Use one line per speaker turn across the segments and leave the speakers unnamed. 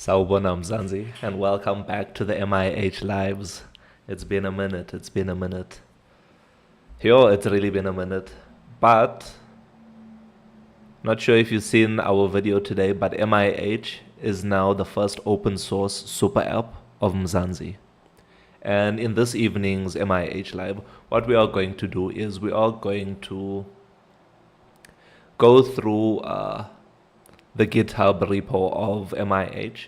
Sawubona Mzansi, and welcome back to the MIH Lives. It's been a minute, it's been a minute. Yo, it's really been a minute. But, not sure if you've seen our video today, but MIH is now the first open source super app of Mzansi. And in this evening's MIH Live, what we are going to do is we are going to go through the GitHub repo of MIH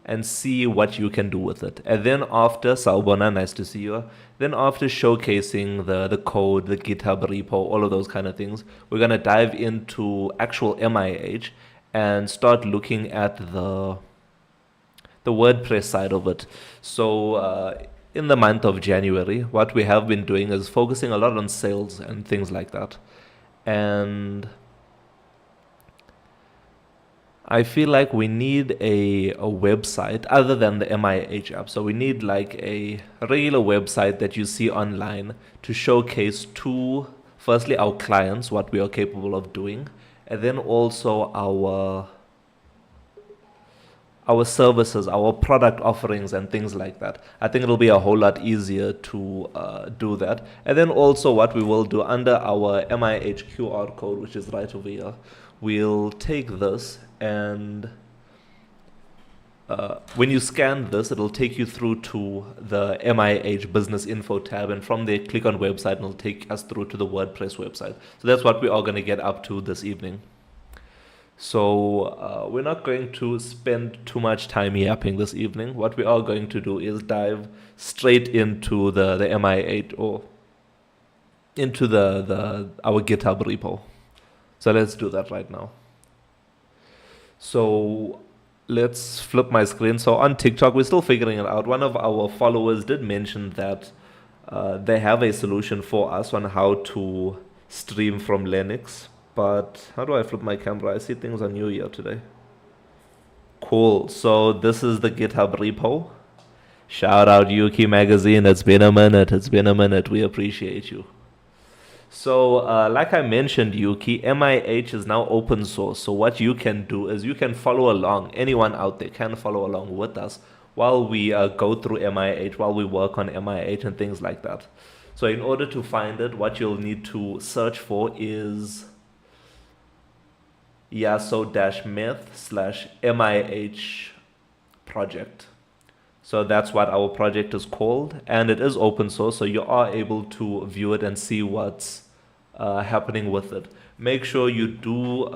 and see what you can do with it. And then after, Sawubona, nice to see you. Then after showcasing the code, the GitHub repo, all of those kind of things, we're gonna dive into actual MIH and start looking at the WordPress side of it. So in the month of January, what we have been doing is focusing a lot on sales and things like that. And I feel like we need a website other than the MIH app. So we need like a regular website that you see online to showcase to, firstly, our clients, what we are capable of doing, and then also our services, our product offerings and things like that. I think it'll be a whole lot easier to do that. And then also what we will do under our MIH QR code, which is right over here, we'll take this and when you scan this, it'll take you through to the MIH business info tab, and from there click on website and it'll take us through to the WordPress website. So that's what we are going to get up to this evening. So we're not going to spend too much time yapping this evening. What we are going to do is dive straight into the MIH or into our GitHub repo. So let's do that right now. So let's flip my screen. So on TikTok, we're still figuring it out. One of our followers did mention that they have a solution for us on how to stream from Linux. But how do I flip my camera? I see things are new here today. Cool. So this is the GitHub repo. Shout out Yuki Magazine. It's been a minute. It's been a minute. We appreciate you. So like I mentioned, Yuki, MIH is now open source. So what you can do is you can follow along. Anyone out there can follow along with us while we go through MIH, while we work on MIH and things like that. So in order to find it, what you'll need to search for is yaso-myth/MIH project. So that's what our project is called, and it is open source, so you are able to view it and see what's happening with it. Make sure you do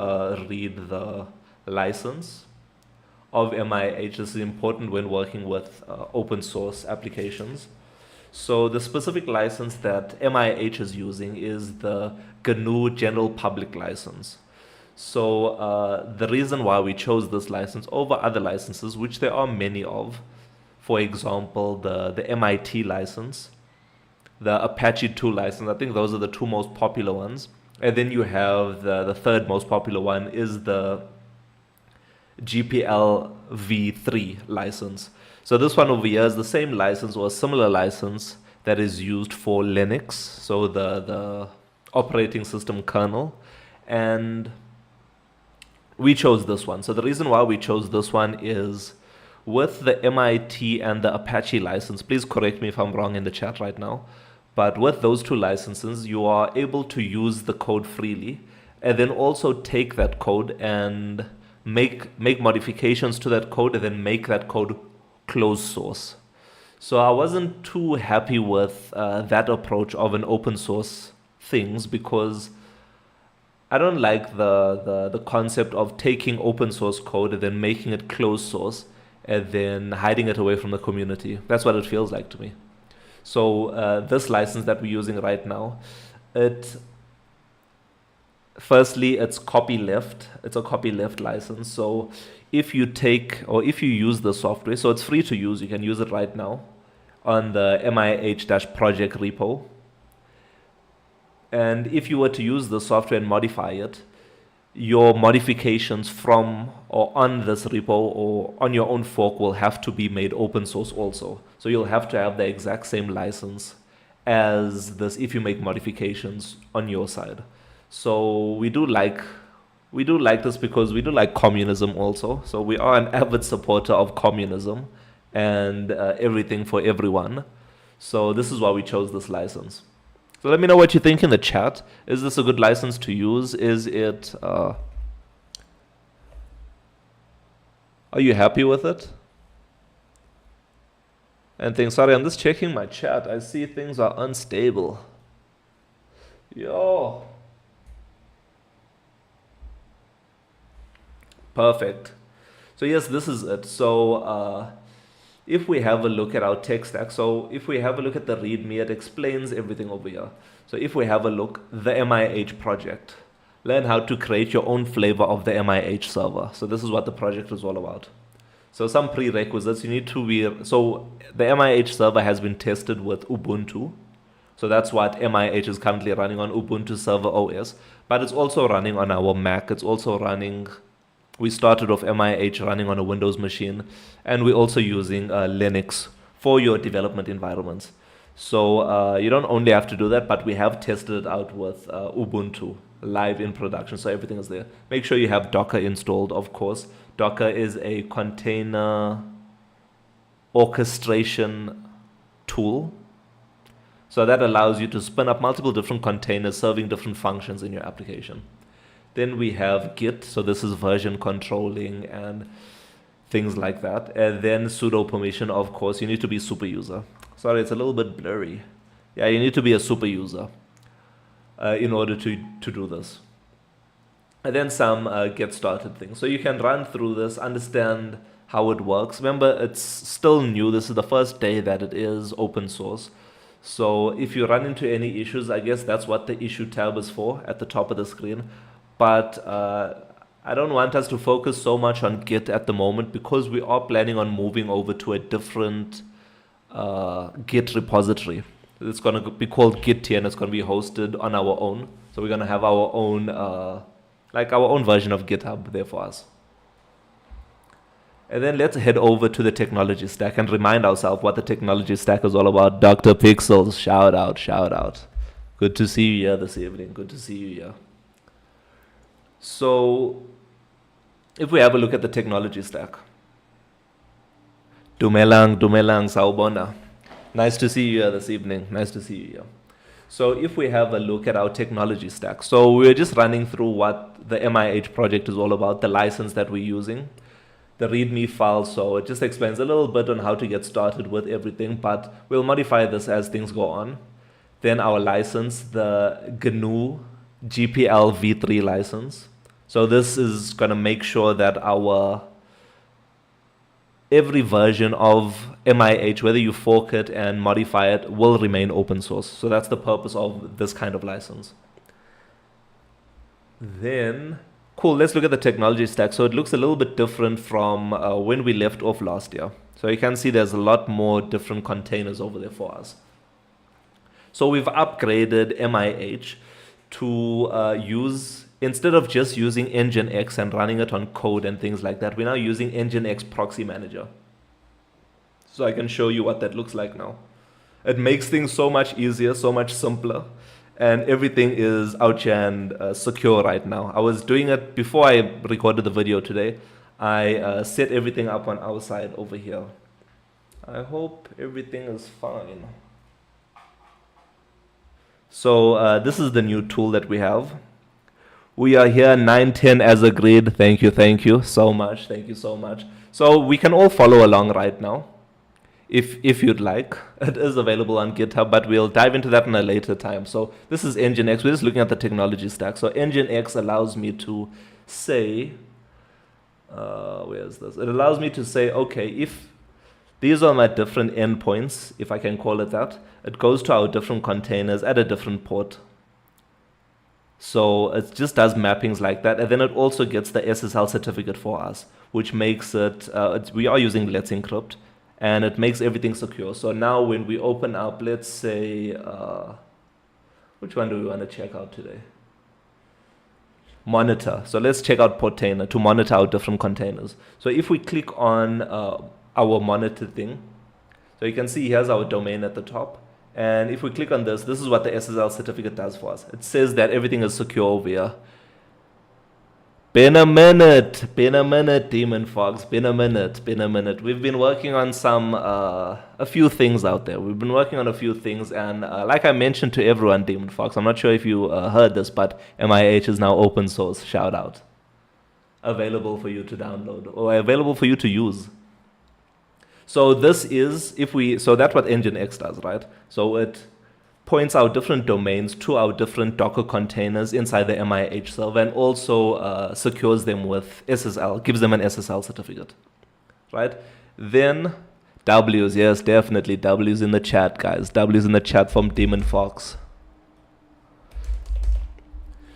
read the license of MIH. This is important when working with open source applications. So the specific license that MIH is using is the GNU General Public License. So the reason why we chose this license over other licenses, which there are many of, for example, the MIT license, the Apache 2 license, I think those are the two most popular ones. And then you have the third most popular one is the GPL v3 license. So this one over here is the same license or a similar license that is used for Linux, so the operating system kernel. And we chose this one. So the reason why we chose this one is with the MIT and the Apache license, please correct me if I'm wrong in the chat right now, but with those two licenses, you are able to use the code freely and then also take that code and make modifications to that code and then make that code closed source. So I wasn't too happy with that approach of an open source things because I don't like the concept of taking open source code and then making it closed source and then hiding it away from the community. That's what it feels like to me. So this license that we're using right now, firstly, it's copyleft. It's a copyleft license. So if you take or if you use the software, so it's free to use, you can use it right now on the MIH-project repo. And if you were to use the software and modify it, your modifications from or on this repo or on your own fork will have to be made open source also. So you'll have to have the exact same license as this if you make modifications on your side. So we do like We do like this because we do like communism also. So we are an avid supporter of communism and everything for everyone. So this is why we chose this license. So let me know what you think in the chat. Is this a good license to use? Is it... are you happy with it? And things, sorry, I'm just checking my chat. I see things are unstable. Yo. Perfect. So yes, this is it. So if we have a look at our tech stack, so if we have a look at the README, it explains everything over here. So if we have a look, the MIH project, learn how to create your own flavor of the MIH server. So this is what the project is all about. So some prerequisites, you need to be, so the MIH server has been tested with Ubuntu. So that's what MIH is currently running on, Ubuntu Server OS. But it's also running on our Mac. It's also running, we started off MIH running on a Windows machine. And we're also using Linux for your development environments. So you don't only have to do that, but we have tested it out with Ubuntu live in production. So everything is there. Make sure you have Docker installed, of course. Docker is a container orchestration tool. So that allows you to spin up multiple different containers serving different functions in your application. Then we have Git. So this is version controlling and things like that. And then sudo permission, of course. You need to be super user. Sorry, it's a little bit blurry. Yeah, you need to be a super user in order to do this. And then some get started things. So you can run through this, understand how it works. Remember, it's still new. This is the first day that it is open source. So if you run into any issues, I guess that's what the issue tab is for at the top of the screen. But I don't want us to focus so much on Git at the moment because we are planning on moving over to a different Git repository. It's going to be called Git here and it's going to be hosted on our own. So we're going to have our own like our own version of GitHub there for us. And then let's head over to the technology stack and remind ourselves what the technology stack is all about. Dr. Pixels, shout out, shout out. Good to see you here this evening. Good to see you here. So if we have a look at the technology stack. Dumelang, Sawubona. Nice to see you here this evening. Nice to see you here. So if we have a look at our technology stack, so we're just running through what the MIH project is all about, the license that we're using, the README file. So it just explains a little bit on how to get started with everything, but we'll modify this as things go on. Then our license, the GNU GPL v3 license. So this is going to make sure that our every version of MIH, whether you fork it and modify it, will remain open source. So that's the purpose of this kind of license. Then, cool, let's look at the technology stack. So it looks a little bit different from when we left off last year. So you can see there's a lot more different containers over there for us. So we've upgraded MIH to use, instead of just using Nginx and running it on code and things like that, we're now using Nginx Proxy Manager. So I can show you what that looks like now. It makes things so much easier, so much simpler, and everything is out here and secure right now. I was doing it before I recorded the video today. I set everything up on our side over here. I hope everything is fine. So this is the new tool that we have. We are here 9:10 as agreed. Thank you so much. Thank you so much. So we can all follow along right now, if you'd like. It is available on GitHub, but we'll dive into that in a later time. So this is Nginx. We're just looking at the technology stack. So Nginx allows me to say, where is this? It allows me to say, okay, if these are my different endpoints, if I can call it that, it goes to our different containers at a different port. So it just does mappings like that. And then it also gets the SSL certificate for us, which makes it, we are using Let's Encrypt, and it makes everything secure. So now when we open up, let's say, which one do we want to check out today? Monitor. So let's check out Portainer to monitor our different containers. So if we click on our monitor thing, so you can see here's our domain at the top. And if we click on this, this is what the SSL certificate does for us. It says that everything is secure over here. Been a minute, Demon Fox. Been a minute, been a minute. We've been working on a few things out there. We've been working on a few things, and like I mentioned to everyone, Demon Fox, I'm not sure if you heard this, but MIH is now open source. Shout out. Available for you to download or available for you to use. So this is, so that's what Nginx does, right? So it points out different domains to our different Docker containers inside the MIH server, and also secures them with SSL, gives them an SSL certificate, right? Then W's, yes, definitely W's in the chat, guys. W's in the chat from Demon Fox.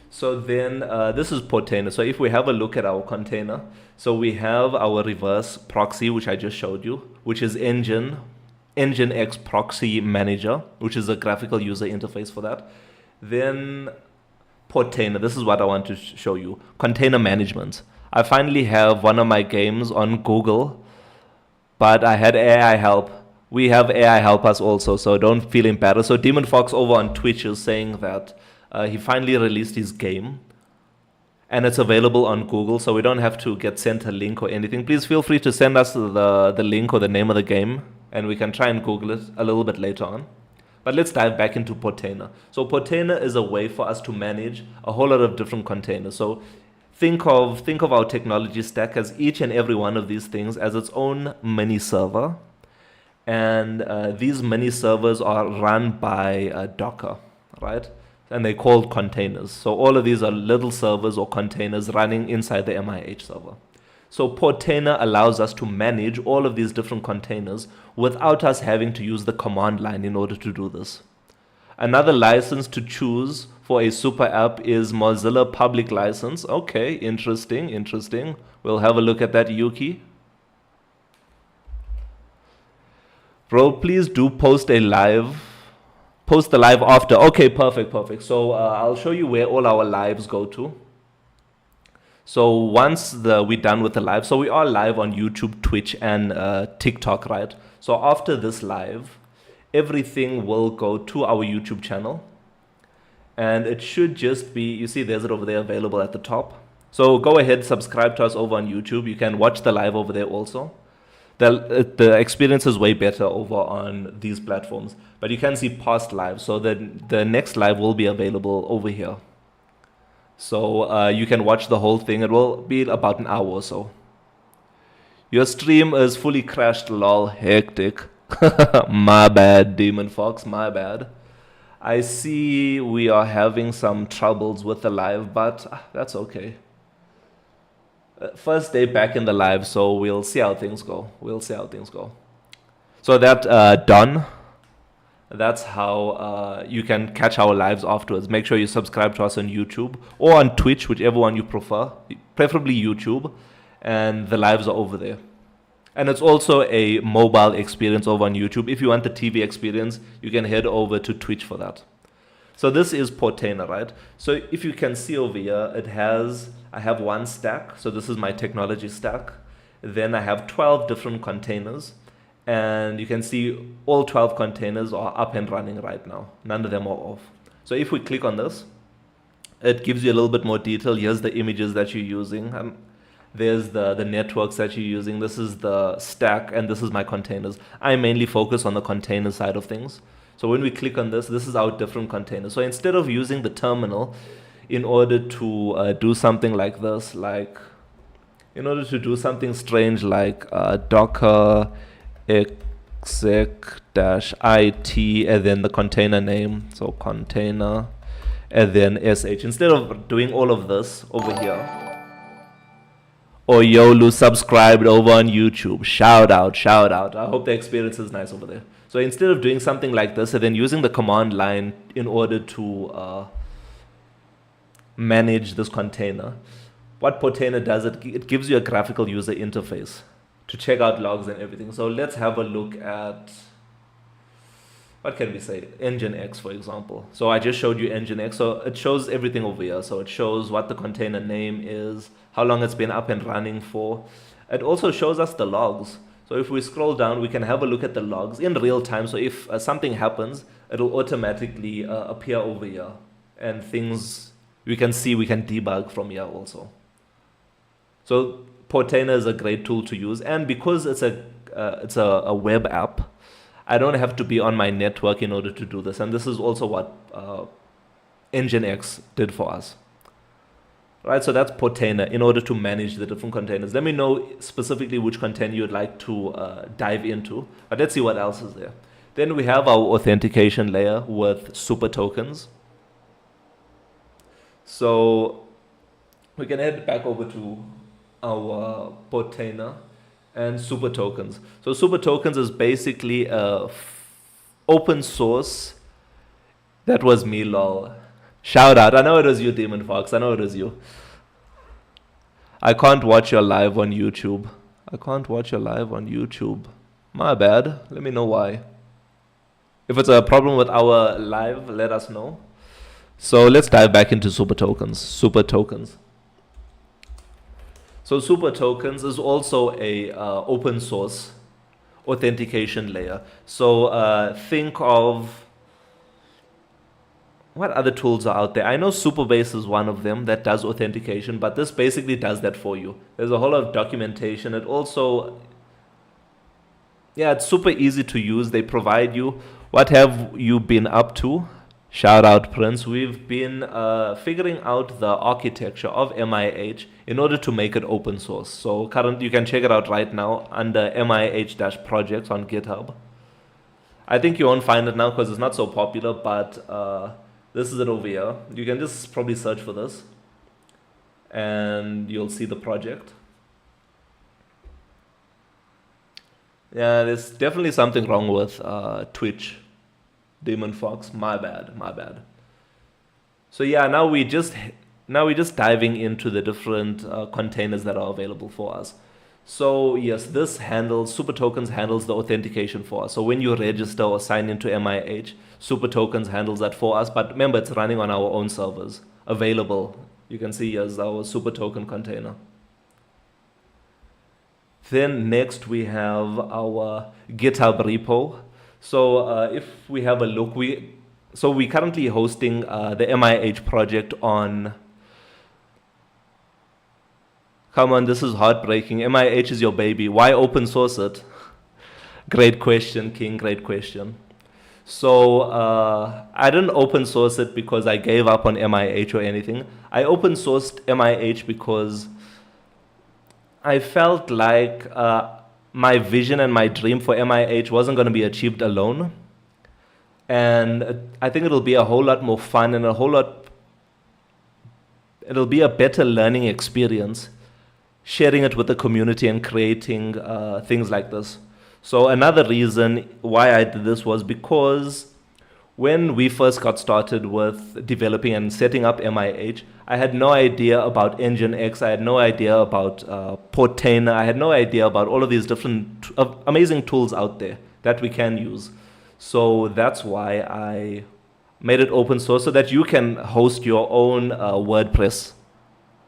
So then this is Portainer. So if we have a look at our container, so we have our reverse proxy, which I just showed you, which is Nginx Proxy Manager, which is a graphical user interface for that. Then Portainer, this is what I want to show you. Container management. I finally have one of my games on Google, but I had AI help. We have AI help us also, so don't feel embarrassed. So Demon Fox over on Twitch is saying that he finally released his game, and it's available on Google, so we don't have to get sent a link or anything. Please feel free to send us the link or the name of the game, and we can try and Google it a little bit later on. But let's dive back into Portainer. So Portainer is a way for us to manage a whole lot of different containers. So think of our technology stack as each and every one of these things as its own mini server, and these mini servers are run by Docker, right? And they're called containers. So all of these are little servers or containers running inside the MIH server. So Portainer allows us to manage all of these different containers without us having to use the command line in order to do this. Another license to choose for a super app is Mozilla Public License. Okay, interesting. We'll have a look at that, Yuki. Bro, please do post the live after. Okay, perfect. So I'll show you where all our lives go to. So once we're done with the live, so we are live on YouTube, Twitch, and TikTok, right? So after this live, everything will go to our YouTube channel, and it should just be, you see there's it over there available at the top. So go ahead, subscribe to us over on YouTube. You can watch the live over there also. The experience is way better over on these platforms, but you can see past live. So the next live will be available over here. So you can watch the whole thing. It will be about an hour or so. Your stream is fully crashed, lol, hectic. My bad, Demon Fox, my bad. I see we are having some troubles with the live, but that's okay. First day back in the live, so we'll see how things go. So that done. That's how you can catch our lives afterwards. Make sure you subscribe to us on YouTube or on Twitch, whichever one you prefer, preferably YouTube, and the lives are over there. And it's also a mobile experience over on YouTube. If you want the TV experience, you can head over to Twitch for that. So this is Portainer, right? So if you can see over here, I have one stack. So this is my technology stack. Then I have 12 different containers. And you can see all 12 containers are up and running right now. None of them are off. So if we click on this, it gives you a little bit more detail. Here's the images that you're using. There's the networks that you're using. This is the stack, and this is my containers. I mainly focus on the container side of things. So when we click on this is our different containers. So instead of using the terminal in order to do something like this, in order to do something strange like docker exec-it and then the container name, so container and then sh. Instead of doing all of this over here, or Yolu subscribed over on YouTube, shout out. I hope the experience is nice over there. So instead of doing something like this and then using the command line in order to manage this container, what Portainer does, it gives you a graphical user interface to check out logs and everything. So let's have a look at, what can we say? Nginx, for example. So I just showed you Nginx. So it shows everything over here. So it shows what the container name is, how long it's been up and running for. It also shows us the logs. So if we scroll down, we can have a look at the logs in real time. So if something happens, it'll automatically appear over here. And things we can see, we can debug from here also. So Portainer is a great tool to use, and because it's a web app, I don't have to be on my network in order to do this. And this is also what Nginx did for us. Right, so that's Portainer in order to manage the different containers. Let me know specifically which container you'd like to dive into. But let's see what else is there. Then we have our authentication layer with super tokens. So we can head back over to our Portainer and super tokens. So super tokens is basically a open source. That was me, lol. Shout out. I know it was you, Demon Fox. I know it was you. I can't watch your live on YouTube. I can't watch your live on YouTube. My bad. Let me know why. If it's a problem with our live, let us know. So let's dive back into super tokens. Super tokens. So super tokens is also a open source authentication layer. So think of what other tools are out there? I know Supabase is one of them that does authentication, but this basically does that for you. There's a whole lot of documentation. It also, yeah, it's super easy to use. They provide you. What have you been up to? Shout out, Prince. We've been figuring out the architecture of MIH in order to make it open source. So currently, you can check it out right now under MIH-projects on GitHub. I think you won't find it now because it's not so popular, but this is it over here. You can just probably search for this and you'll see the project. Yeah, there's definitely something wrong with Twitch. Demon Fox, my bad. So yeah, now we just diving into the different containers that are available for us. So yes, this handles, Super Tokens handles the authentication for us. So when you register or sign into MIH, Super Tokens handles that for us. But remember, it's running on our own servers, available. You can see as our Super Token container. Then next we have our GitHub repo. So if we have a look, we currently hosting the MIH project on. Come on, this is heartbreaking. MIH is your baby. Why open source it? Great question, King. Great question. So I didn't open source it because I gave up on MIH or anything. I open sourced MIH because I felt like my vision and my dream for MIH wasn't going to be achieved alone. And I think it'll be a whole lot more fun and it'll be a better learning experience sharing it with the community and creating things like this. So another reason why I did this was because when we first got started with developing and setting up MIH, I had no idea about Nginx, I had no idea about Portainer, I had no idea about all of these different amazing tools out there that we can use. So that's why I made it open source so that you can host your own WordPress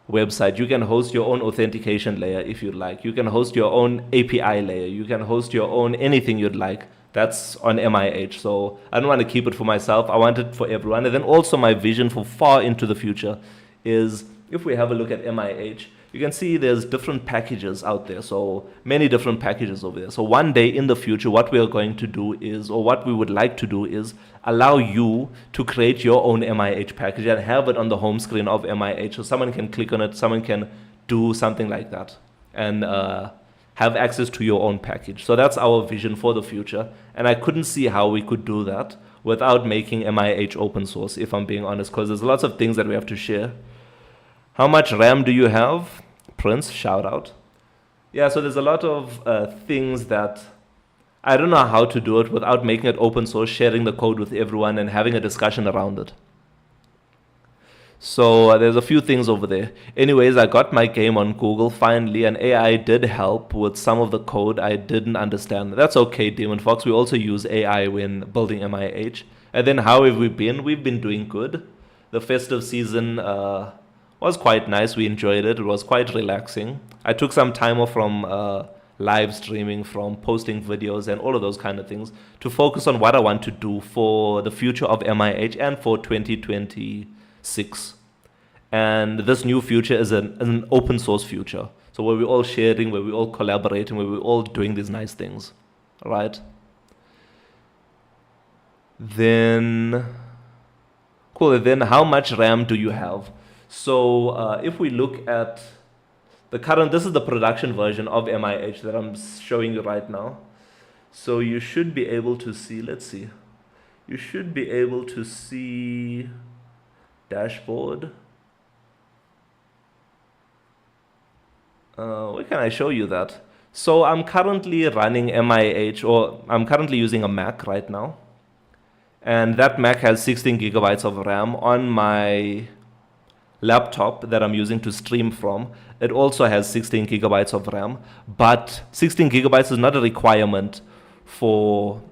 website. You can host your own authentication layer if you'd like. You can host your own API layer. You can host your own anything you'd like. That's on MIH. So I don't want to keep it for myself. I want it for everyone. And then also my vision for far into the future is if we have a look at MIH, you can see there's different packages out there. So many different packages over there. So one day in the future, what we are going to do is, or what we would like to do is allow you to create your own MIH package and have it on the home screen of MIH. So someone can click on it, someone can do something like that and have access to your own package. So that's our vision for the future. And I couldn't see how we could do that without making MIH open source, if I'm being honest, because there's lots of things that we have to share. How much RAM do you have? Prince, shout out. Yeah, so there's a lot of things that I don't know how to do it without making it open source, sharing the code with everyone and having a discussion around it. So there's a few things over there. Anyways, I got my game on Google finally, and AI did help with some of the code I didn't understand. That's okay, Demon Fox. We also use AI when building MIH. And then how have we been? We've been doing good. The festive season was quite nice. We enjoyed it. It was quite relaxing. I took some time off from live streaming, from posting videos and all of those kind of things to focus on what I want to do for the future of MIH and for 2026. And this new future is an open source future. So where we're all sharing, where we're all collaborating, where we're all doing these nice things, right? Then, cool. Then how much RAM do you have? So if we look at the current, this is the production version of MIH that I'm showing you right now. So you should be able to see, let's see. You should be able to see dashboard. Where can I show you that? So I'm currently running MIH, or I'm currently using a Mac right now. And that Mac has 16 gigabytes of RAM. On my laptop that I'm using to stream from, it also has 16 gigabytes of RAM. But 16 gigabytes is not a requirement for,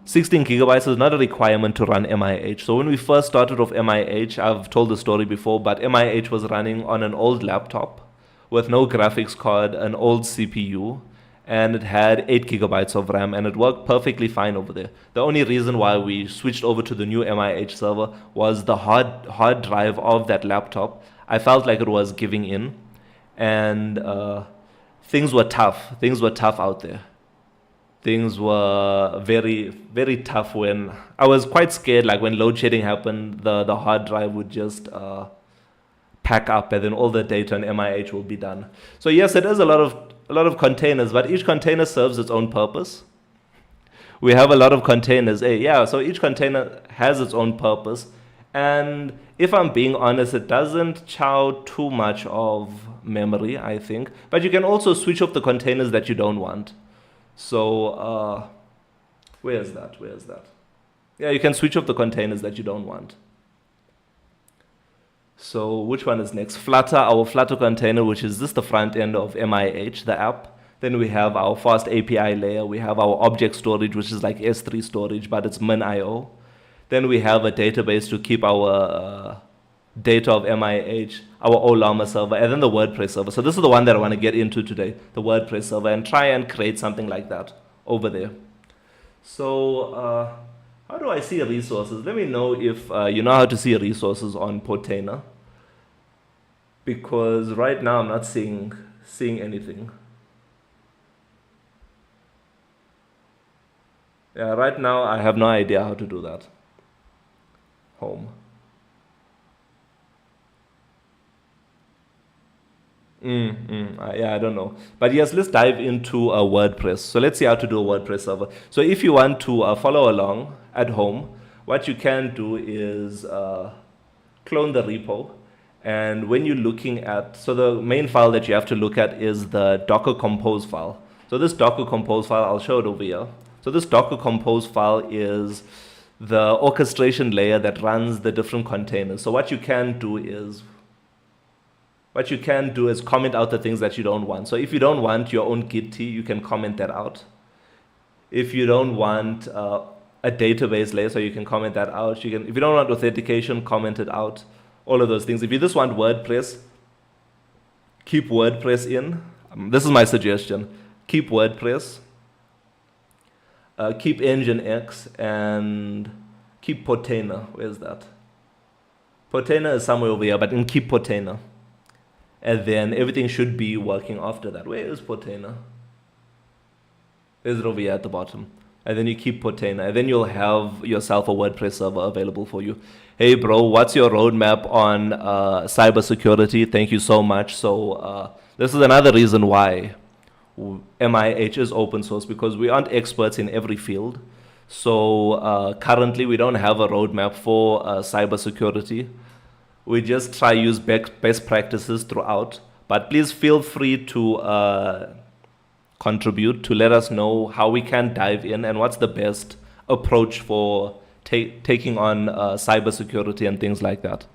16 gigabytes is not a requirement to run MIH. So when we first started off MIH, I've told the story before, but MIH was running on an old laptop with no graphics card, an old CPU, and it had 8 gigabytes of RAM, and it worked perfectly fine over there. The only reason why we switched over to the new MIH server was the hard drive of that laptop. I felt like it was giving in, and things were tough. Things were tough out there. Things were very, very tough when I was quite scared. Like when load shedding happened, the hard drive would just pack up, and then all the data on MIH will be done. So yes, it is a lot of containers, but each container serves its own purpose. We have a lot of containers. So each container has its own purpose, and if I'm being honest, it doesn't chow too much of memory, I think. But you can also switch off the containers that you don't want. So, where's that? Yeah, you can switch off the containers that you don't want. So, which one is next? Flutter, our Flutter container, which is just the front end of MIH, the app. Then we have our fast API layer. We have our object storage, which is like S3 storage, but it's MinIO. Then we have a database to keep our data of MIH, our Ollama server, and then the WordPress server. So this is the one that I want to get into today, the WordPress server, and try and create something like that over there. So how do I see resources? Let me know if you know how to see resources on Portainer, because right now I'm not seeing anything. Yeah, right now I have no idea how to do that. Home. Yeah, I don't know. But yes, let's dive into a WordPress. So let's see how to do a WordPress server. So if you want to follow along at home, what you can do is clone the repo. And when you're looking at, so the main file that you have to look at is the Docker Compose file. So this Docker Compose file, I'll show it over here. So this Docker Compose file is the orchestration layer that runs the different containers. So what you can do is comment out the things that you don't want. So if you don't want your own Git, you can comment that out. If you don't want a database layer, so you can comment that out. If you don't want authentication, comment it out. All of those things. If you just want WordPress, keep WordPress in. This is my suggestion. Keep WordPress. Keep Nginx, and keep Portainer. Where's that? Portainer is somewhere over here, but keep Portainer. And then everything should be working after that. Where is Portainer? Is it over here at the bottom? And then you keep Portainer, and then you'll have yourself a WordPress server available for you. Hey bro, what's your roadmap on cybersecurity? Thank you so much. So this is another reason why MIH is open source, because we aren't experts in every field. So currently we don't have a roadmap for cybersecurity. We just try use best practices throughout. But please feel free to contribute, to let us know how we can dive in and what's the best approach for taking on cybersecurity and things like that.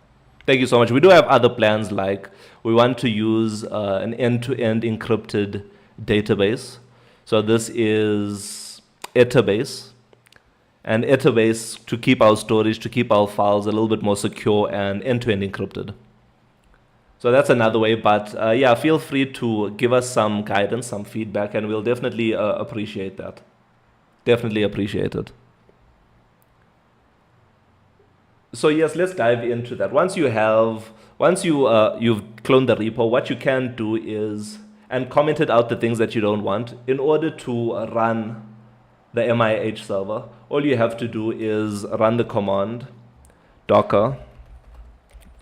Thank you so much. We do have other plans, like we want to use an end-to-end encrypted database. So this is Etabase. And Etabase to keep our storage, to keep our files a little bit more secure and end-to-end encrypted. So that's another way, but yeah, feel free to give us some guidance, some feedback, and we'll definitely appreciate that. Definitely appreciate it. So yes, let's dive into that. Once you've cloned the repo, what you can do is and commented out the things that you don't want in order to run the MIH server. All you have to do is run the command docker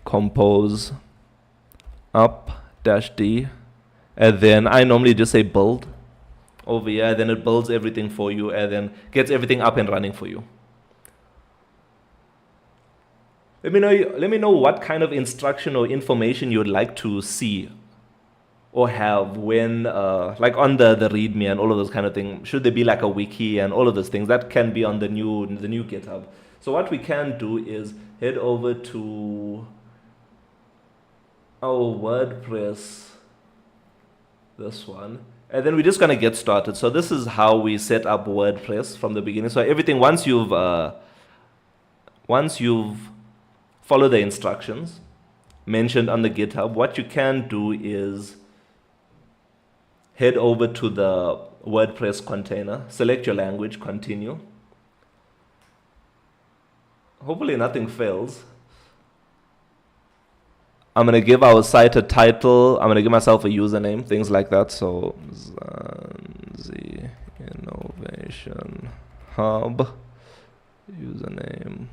compose up -d, and then I normally just say build over here, and then it builds everything for you and then gets everything up and running for you. Let me know what kind of instruction or information you'd like to see or have when, like on the README and all of those kind of things. Should there be like a wiki and all of those things? That can be on the new GitHub. So what we can do is head over to our WordPress, this one, and then we're just gonna get started. So this is how we set up WordPress from the beginning. So everything, once you've follow the instructions mentioned on the GitHub, what you can do is head over to the WordPress container, select your language, continue. Hopefully nothing fails. I'm going to give our site a title. I'm going to give myself a username, things like that. So Zanzi Innovation Hub username.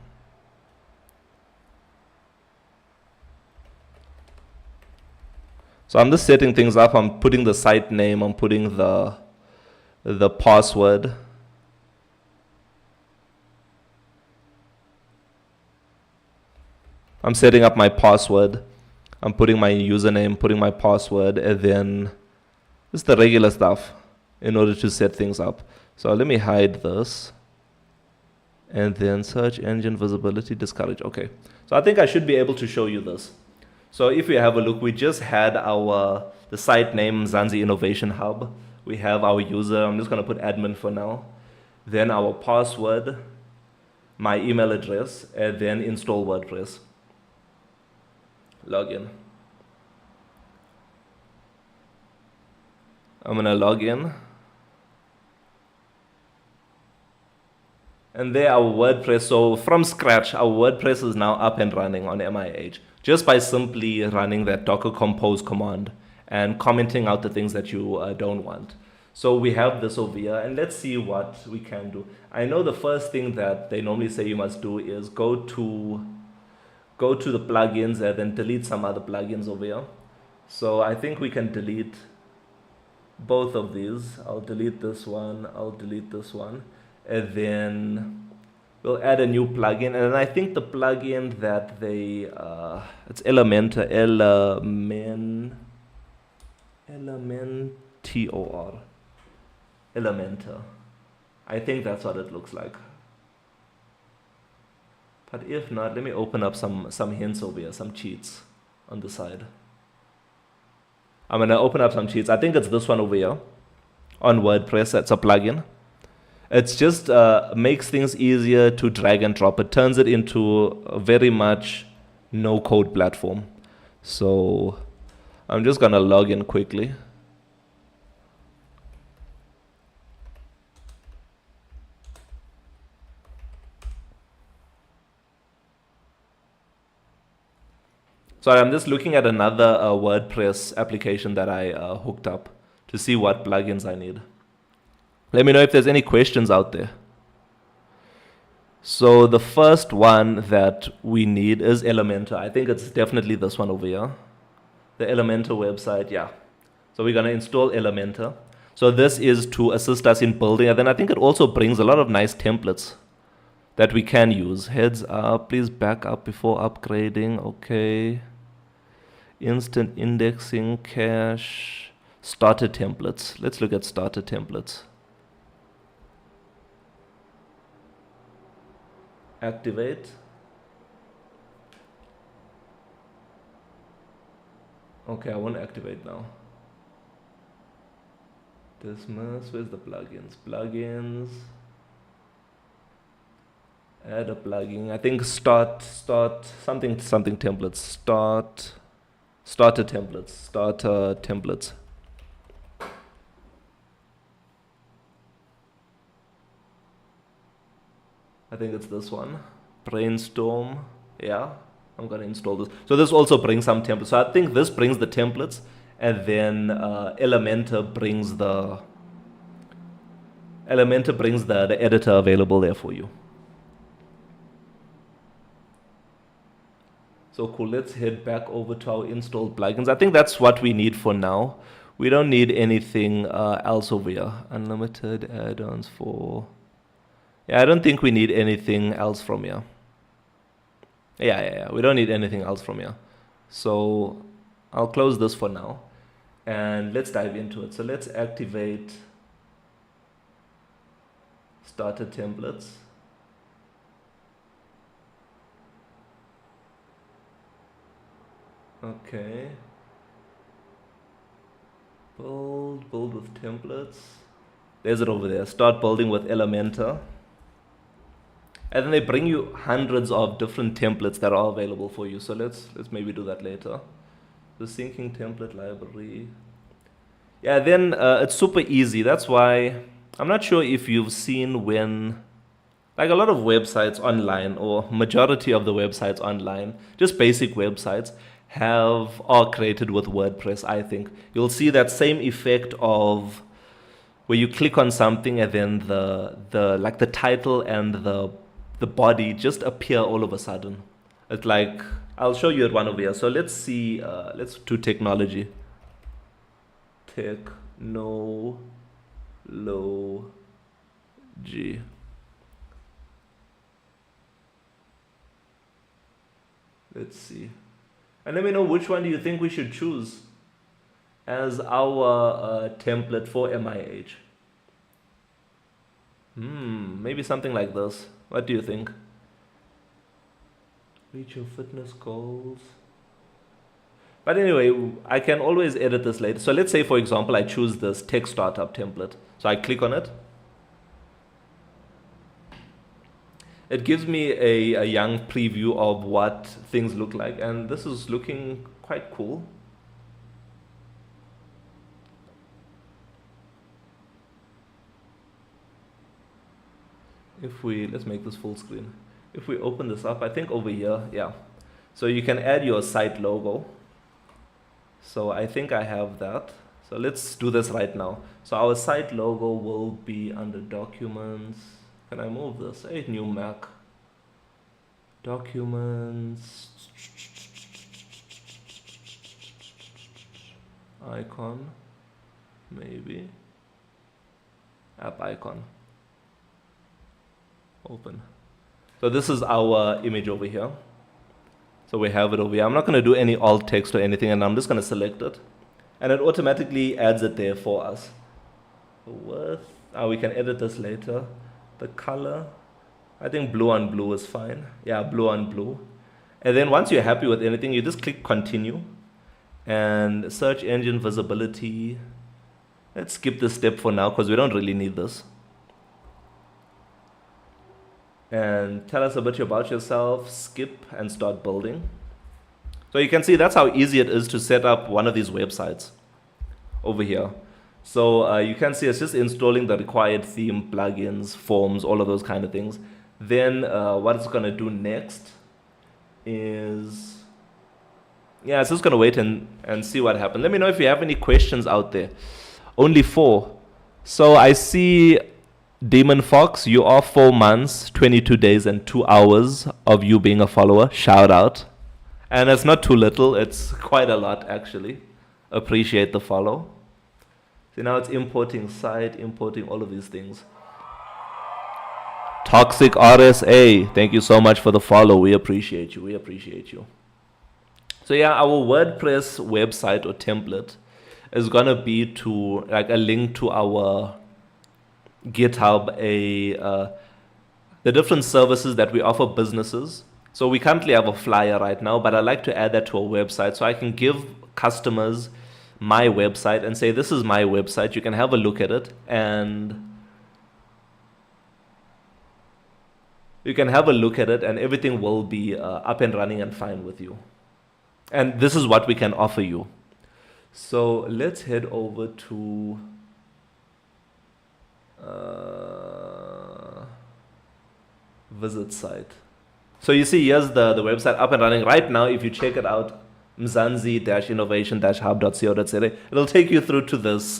So I'm just setting things up. I'm putting the site name. I'm putting the password. I'm setting up my password. I'm putting my username, putting my password, and then just the regular stuff in order to set things up. So let me hide this. And then search engine visibility discourage. Okay. So I think I should be able to show you this. So if we have a look, we just had the site name Zanzi Innovation Hub. We have our user. I'm just going to put admin for now. Then our password, my email address, and then install WordPress. Login. I'm going to log in. And there our WordPress, so from scratch, our WordPress is now up and running on MIH. Just by simply running that docker compose command and commenting out the things that you don't want. So we have this over here, and let's see what we can do. I know the first thing that they normally say you must do is go to the plugins and then delete some other plugins over here. So I think we can delete both of these. I'll delete this one, I'll delete this one, and then we'll add a new plugin. And I think the plugin that they, it's Elementor, Elementor. I think that's what it looks like. But if not, let me open up some hints over here, some cheats on the side. I'm gonna open up some cheats. I think it's this one over here on WordPress. That's a plugin. It's just makes things easier to drag and drop. It turns it into a very much no-code platform. So I'm just gonna log in quickly. Sorry, I'm just looking at another WordPress application that I hooked up to see what plugins I need. Let me know if there's any questions out there. So the first one that we need is Elementor. I think it's definitely this one over here. The Elementor website, yeah. So we're going to install Elementor. So this is to assist us in building. And then I think it also brings a lot of nice templates that we can use. Heads up, please back up before upgrading. Okay. Instant indexing, cache, starter templates. Let's look at starter templates. Activate. Okay, I won't activate now. Dismiss. Where's the plugins? Plugins. Add a plugin. I think start something templates. Starter templates. I think it's this one. Brainstorm. Yeah, I'm gonna install this. So this also brings some templates. So I think this brings the templates, and then Elementor brings the editor available there for you. So cool, let's head back over to our installed plugins. I think that's what we need for now. We don't need anything else over here. Unlimited add-ons for... Yeah, I don't think we need anything else from here. Yeah. We don't need anything else from here. So I'll close this for now. And let's dive into it. So let's activate starter templates. Okay. Build with templates. There's it over there. Start building with Elementor. And then they bring you hundreds of different templates that are available for you. So let's maybe do that later. The syncing template library. Yeah, then it's super easy. That's why I'm not sure if you've seen when, like a lot of websites online, or majority of the websites online, just basic websites, are created with WordPress. I think you'll see that same effect of where you click on something and then the title and the body just appear all of a sudden. It's like, I'll show you at one over here. So let's see, let's do technology. Technology. Let's see. And let me know which one do you think we should choose as our template for MIH. Maybe something like this. What do you think? Reach your fitness goals. But anyway, I can always edit this later. So let's say, for example, I choose this tech startup template. So I click on it. It gives me a young preview of what things look like. And this is looking quite cool. Let's make this full screen. If we open this up, I think over here, yeah. So you can add your site logo. So I think I have that. So let's do this right now. So our site logo will be under documents. Can I move this? Hey, new Mac. Documents. Icon. Maybe. App icon. Open. So this is our image over here. So we have it over here. I'm not going to do any alt text or anything, and I'm just going to select it. And it automatically adds it there for us. We can edit this later. The color, I think blue on blue is fine. Yeah, blue on blue. And then once you're happy with anything, you just click continue. And search engine visibility. Let's skip this step for now because we don't really need this. And tell us a bit about yourself, skip, and start building. So you can see that's how easy it is to set up one of these websites over here. So you can see it's just installing the required theme, plugins, forms, all of those kind of things. Then what it's going to do next is, yeah, it's just going to wait and see what happens. Let me know if you have any questions out there. Only 4. So I see Demon Fox, you are 4 months, 22 days, and 2 hours of you being a follower. Shout out. And it's not too little, it's quite a lot actually. Appreciate the follow. See, now it's importing site, importing all of these things. Toxic RSA, thank you so much for the follow. We appreciate you. We appreciate you. So yeah, our WordPress website or template is gonna be to like a link to our GitHub, the different services that we offer businesses. So we currently have a flyer right now, but I like to add that to our website so I can give customers my website and say, this is my website. You can have a look at it and everything will be up and running and fine with you. And this is what we can offer you. So let's head over to visit site. So you see, here's the website up and running right now. If you check it out, mzansi-innovation-hub.co.za, it'll take you through to this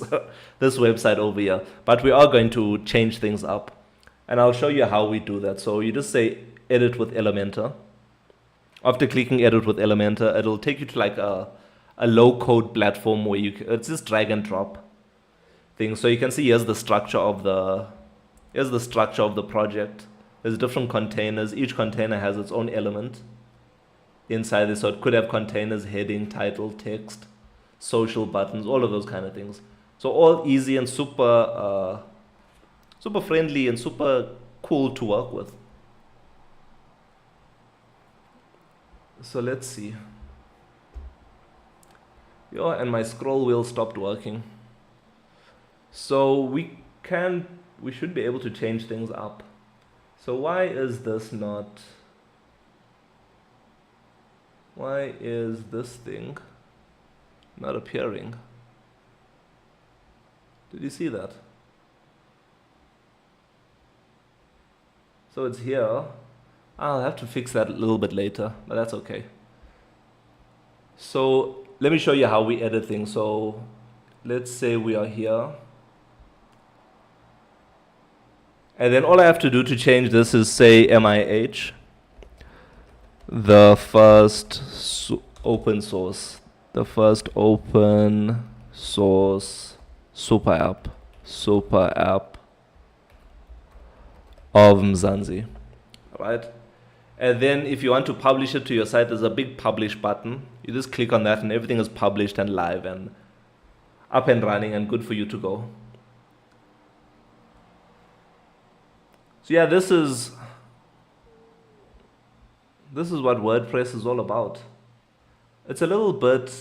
this website over here. But we are going to change things up, and I'll show you how we do that. So you just say edit with Elementor. After clicking edit with Elementor, it'll take you to like a low code platform where it's just drag and drop thing. So you can see here's the structure of the project. There's different containers. Each container has its own element inside this. So it could have containers, heading, title, text, social buttons, all of those kind of things. So all easy and super friendly and super cool to work with. So let's see. Yo, and my scroll wheel stopped working. So we should be able to change things up. So why is this thing not appearing? Did you see that? So it's here. I'll have to fix that a little bit later, but that's okay. So let me show you how we edit things. So let's say we are here. And then all I have to do to change this is say MIH, the first open source super app of Mzansi, right? And then if you want to publish it to your site, there's a big publish button. You just click on that and everything is published and live and up and running and good for you to go. So yeah, this is what WordPress is all about. It's a little bit,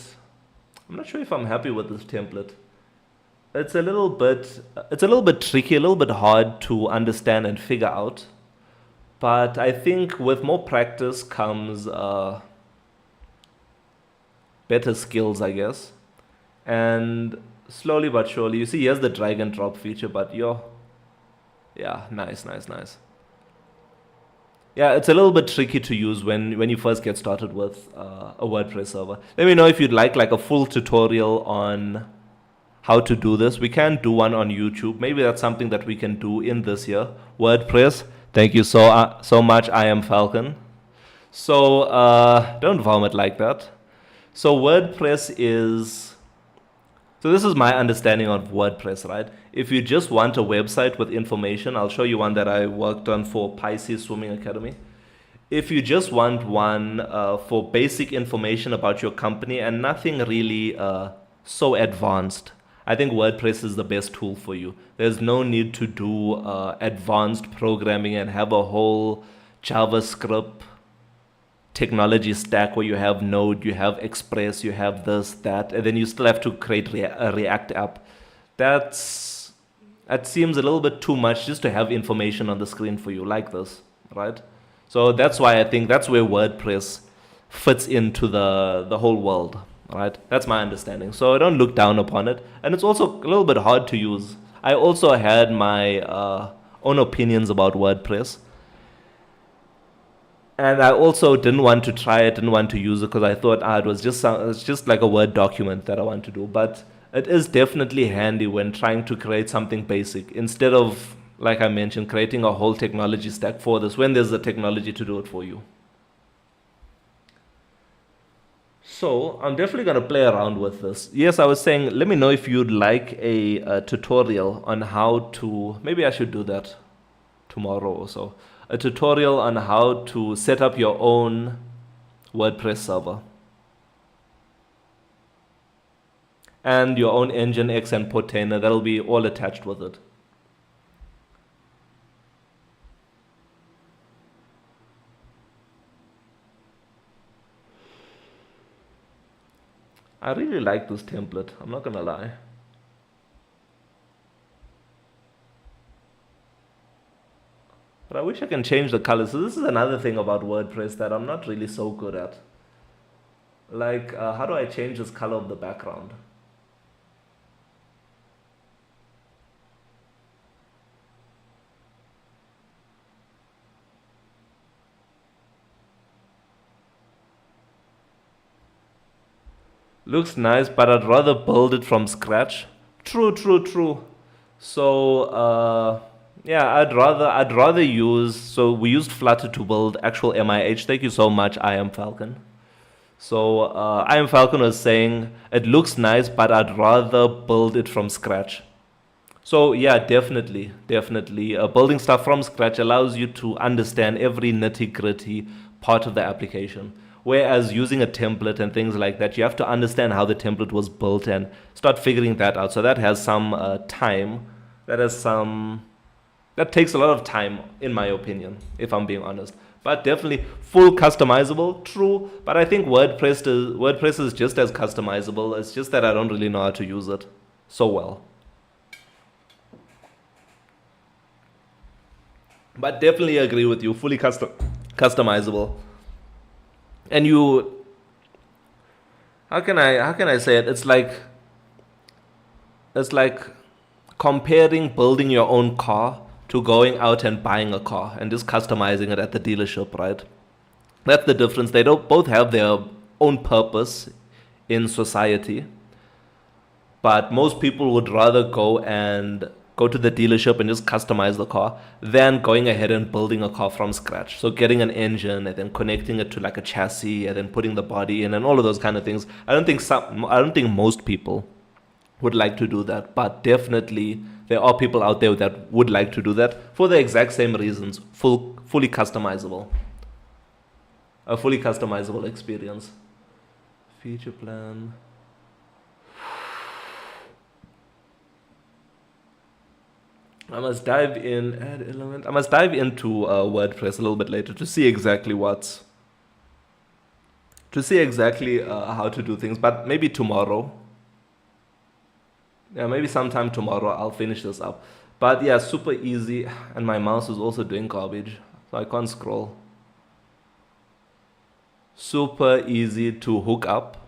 I'm not sure if I'm happy with this template. It's a little bit tricky, a little bit hard to understand and figure out. But I think with more practice comes better skills, I guess. And slowly but surely, you see here's the drag and drop feature, but yeah, nice. Yeah, it's a little bit tricky to use when you first get started with a WordPress server. Let me know if you'd like a full tutorial on how to do this. We can do one on YouTube. Maybe that's something that we can do in this year. WordPress. Thank you so much. I am Falcon. So don't vomit like that. So WordPress is. So this is my understanding of WordPress, right? If you just want a website with information, I'll show you one that I worked on for Pisces Swimming Academy. If you just want one for basic information about your company and nothing really so advanced, I think WordPress is the best tool for you. There's no need to do advanced programming and have a whole JavaScript technology stack where you have Node, you have Express, you have this, that, and then you still have to create a React app. That seems a little bit too much just to have information on the screen for you like this, right? So that's why I think that's where WordPress fits into the whole world, right? That's my understanding. So I don't look down upon it. And it's also a little bit hard to use. I also had my own opinions about WordPress. And I also didn't want to try it, didn't want to use it because I thought it's just like a Word document that I want to do. But it is definitely handy when trying to create something basic instead of, like I mentioned, creating a whole technology stack for this when there's the technology to do it for you. So I'm definitely going to play around with this. Yes, I was saying, let me know if you'd like a tutorial on how to, maybe I should do that tomorrow or so. A tutorial on how to set up your own WordPress server and your own Nginx and Portainer. That'll be all attached with it. I really like this template, I'm not gonna lie. But I wish I can change the colors. So this is another thing about WordPress that I'm not really so good at. Like, how do I change this color of the background? Looks nice, but I'd rather build it from scratch. True, true, true. So yeah, I'd rather use. So we used Flutter to build actual MIH. Thank you so much, I am Falcon. So I am Falcon was saying it looks nice, but I'd rather build it from scratch. So yeah, definitely, definitely. Building stuff from scratch allows you to understand every nitty gritty part of the application. Whereas using a template and things like that, you have to understand how the template was built and start figuring that out. So that has some time. That has some. That takes a lot of time, in my opinion, if I'm being honest. But definitely full customizable, true. But I think WordPress is just as customizable. It's just that I don't really know how to use it so well. But definitely agree with you, fully customizable. And you, how can I say it? It's like comparing building your own car to going out and buying a car and just customizing it at the dealership, right? That's the difference. They don't both have their own purpose in society, but most people would rather go to the dealership and just customize the car than going ahead and building a car from scratch. So getting an engine and then connecting it to like a chassis and then putting the body in and all of those kind of things. I don't think most people would like to do that, but definitely there are people out there that would like to do that for the exact same reasons. Fully customizable, a fully customizable experience. Feature plan. I must dive in, add element. I must dive into WordPress a little bit later to see exactly how to do things. But maybe tomorrow. Yeah, maybe sometime tomorrow I'll finish this up. But yeah, super easy. And my mouse is also doing garbage, so I can't scroll. Super easy to hook up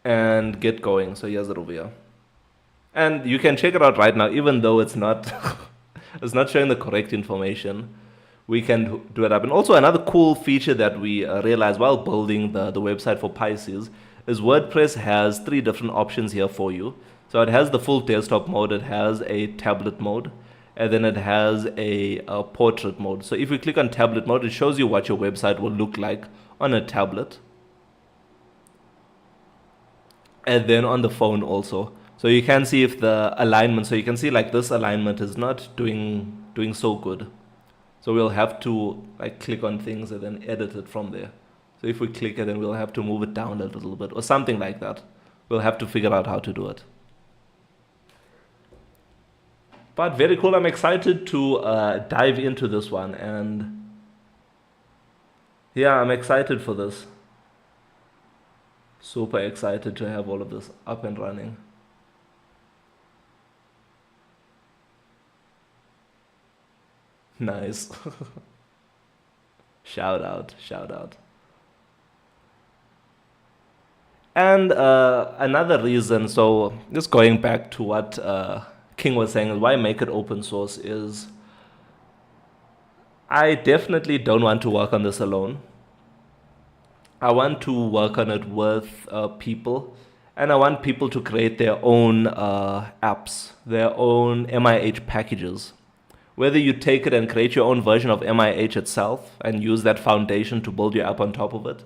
and get going. So here's it over here. And you can check it out right now, even though it's not it's not showing the correct information. We can do it up. And also another cool feature that we realized while building the website for Pisces is WordPress has three different options here for you. So it has the full desktop mode, it has a tablet mode, and then it has a portrait mode. So if you click on tablet mode, it shows you what your website will look like on a tablet, and then on the phone also. So you can see if the alignment, so you can see like this alignment is not doing so good. So we'll have to like click on things and then edit it from there. So if we click it, then we'll have to move it down a little bit or something like that. We'll have to figure out how to do it. But very cool. I'm excited to dive into this one. And yeah, I'm excited for this. Super excited to have all of this up and running. Nice. Shout out, shout out. And another reason, so just going back to what King was saying, is why make it open source is I definitely don't want to work on this alone. I want to work on it with people, and I want people to create their own apps, their own MIH packages. Whether you take it and create your own version of MIH itself and use that foundation to build your app on top of it,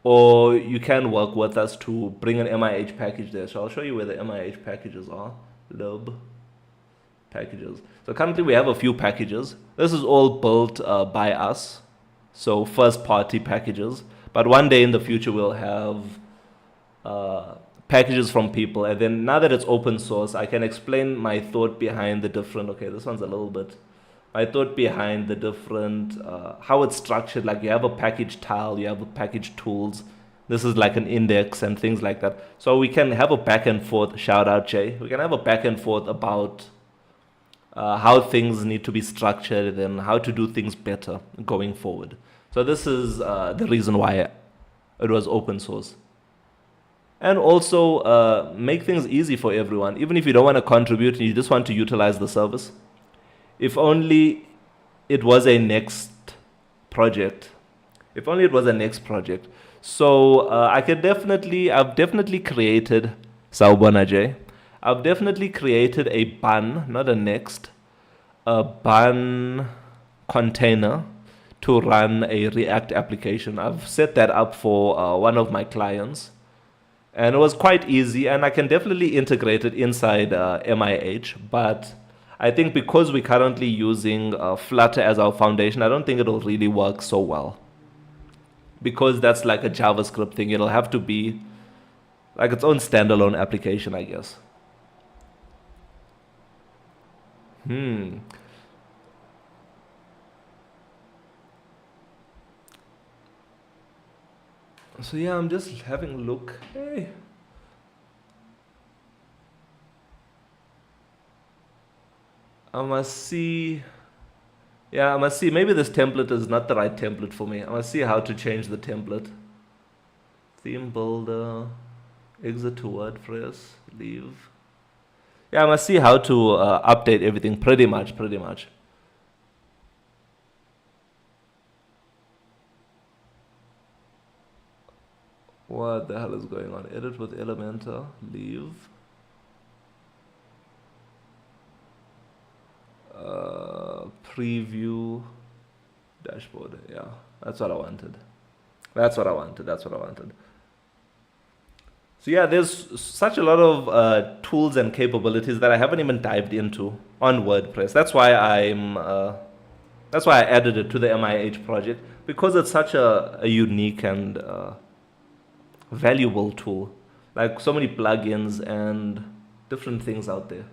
or you can work with us to bring an MIH package there. So I'll show you where the MIH packages are. Lib packages. So currently we have a few packages. This is all built by us, so first party packages. But one day in the future we'll have packages from people, and then now that it's open source, I can explain my thought behind the different. Okay, this one's a little bit. My thought behind the different, how it's structured. Like you have a package tile, you have a package tools. This is like an index and things like that. So we can have a back and forth. Shout out Jay. We can have a back and forth about how things need to be structured and how to do things better going forward. So this is the reason why it was open source. And also make things easy for everyone. Even if you don't want to contribute and you just want to utilize the service. If only it was a next project If only it was a next project. So I've definitely created, Sawubona J. I've definitely created a bun, not a next, a bun container to run a React application. I've set that up for one of my clients, and it was quite easy. And I can definitely integrate it inside MIH, but I think because we're currently using Flutter as our foundation, I don't think it'll really work so well because that's like a JavaScript thing. It'll have to be like its own standalone application, I guess. Hmm. So yeah, I'm just having a look. Hey, I must see. Yeah, I must see. Maybe this template is not the right template for me. I must see how to change the template. Theme builder, exit to WordPress, leave. Yeah, I must see how to update everything pretty much, pretty much. What the hell is going on? Edit with Elementor, leave. Preview dashboard. Yeah, that's what I wanted. That's what I wanted. That's what I wanted. So yeah, there's such a lot of tools and capabilities that I haven't even dived into on WordPress. That's why I added it to the MIH project because it's such a unique and valuable tool. Like so many plugins and different things out there.